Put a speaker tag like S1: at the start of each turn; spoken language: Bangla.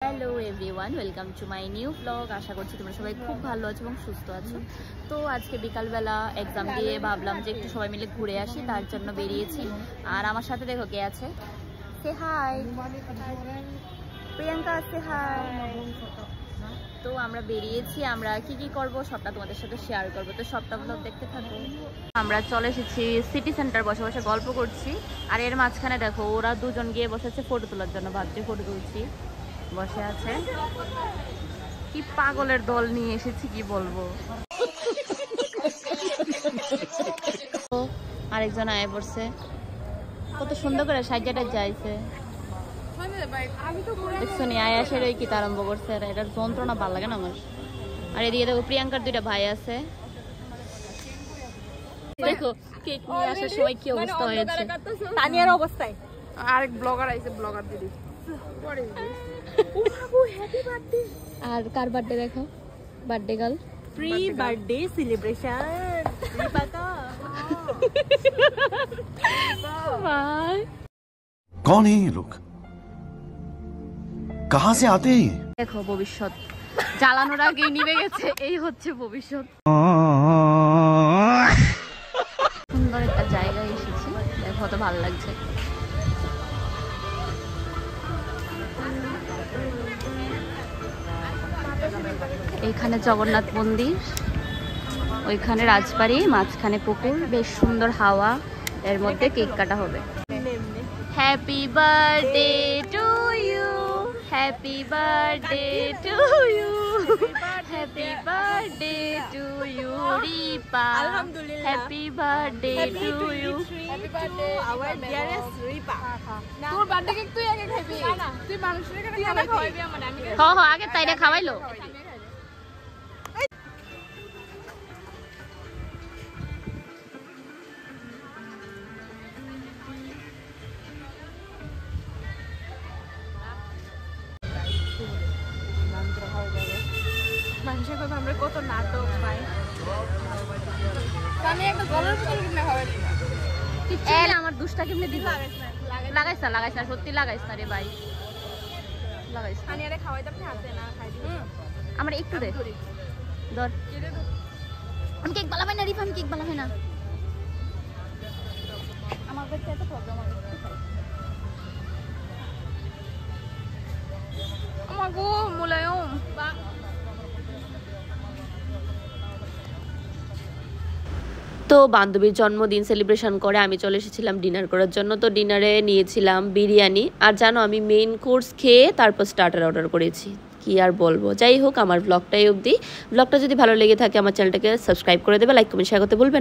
S1: Hello everyone, welcome to my new blog. আশা করছি তোমরা সবাই খুব ভালো আছো এবং সুস্থ আছো। তো আজকে বিকালবেলা এক্সাম দিয়ে ভাবলাম যে একটু সবাই মিলে ঘুরে আসি, তার জন্য বেরিয়েছি। আর আমার সাথে দেখো কে আছে, সে হাই প্রিয়াঙ্কা, সে হাই। তো আমরা বেরিয়েছি, আমরা কি কি করব সবটা তোমাদের সাথে শেয়ার করবো, তো সবটা ব্লগ দেখতে থাকো। আমরা চলে এসেছি সিটি সেন্টার, বসে বসে গল্প করছি। আর এর মাঝখানে দেখো ওরা দুজন গিয়ে বসেছে ফটো তোলার জন্য, ভাবছি ফটো তুলছি, বসে আছে। কি পাগলের দল নিয়ে এসেছি কি বলবো। আরেকজন আয় পড়ছে, কত সুন্দর করে সাজাটা যাইছে দেখছো নি। আয়াসের ওই কিতা আরম্ভ করছে, এটার যন্ত্রণা ভালো লাগে না আমার। আর এদিকে দেখো প্রিয়াঙ্কার দুইটা ভাই আছে, দেখো কেক নিয়ে আসার সময় কি অবস্থা হয়েছে তানিয়ার অবস্থায়।
S2: আরেক ব্লগার আইছে, ব্লগার দিদি।
S1: আর কার বার্থডে দেখো, birthday girl,
S2: pre birthday celebration.
S3: कौन है ये लोग, कहां से आते हैं?
S1: দেখো ভবিষ্যৎ জ্বালানোর আগে নিভে গেছে, এই হচ্ছে ভবিষ্যৎ। সুন্দর একটা জায়গায় এসেছি, দেখো তো ভালো লাগছে। এইখানে জগন্নাথ মন্দির, ওইখানে রাজবাড়ি, মাঝখানে পুকুর, বেশ সুন্দর হাওয়া, এর মধ্যে কেক কাটা হবে। Happy birthday to you, happy birthday to you, happy birthday to you Ripa, happy birthday to you,
S2: happy birthday our dearest Ripa. তোর বার্থডে কেক তুই আগে খাবি, তুই মানুষের কাছে খাওয়াবি মানে আমি
S1: আগে তাইরা খাওয়াইলো।
S2: মানুষের কথা আমরা কত নাটক পাই। আমি একটা গলার ভিতরে কিনে খাওয়াই
S1: আমার দুষ্টা কেমনে দিল, লাগাইছ না, লাগাইছ না, সত্যি লাগাইছ না রে ভাই, লাগাইছ না।
S2: আমি আরে খাওয়াই তো আপনি হাতে না খাই দিই।
S1: আমার একটু দে, ধর। আমি কেক বানাই না রিফা, আমি কেক বানাই না, আমার কাছে এত প্রবলেম আছে।
S2: আমার গো মুলায়ম
S1: তো বান্ধবীর জন্মদিন সেলিব্রেশন করে আমি চলে এসেছিলাম ডিনার করার জন্য। তো ডিনারে নিয়েছিলাম বিরিয়ানি, আর জানো আমি মেইন কোর্স খেয়ে তারপর স্টার্টার অর্ডার করেছি। কি আর বলবো, যাই হোক আমার ব্লগটাই অবধি। ব্লগটা যদি ভালো লেগে থাকে আমার চ্যানেলটাকে সাবস্ক্রাইব করে দেবে, লাইক কমেন্ট শেয়ার করতে ভুলবেন না।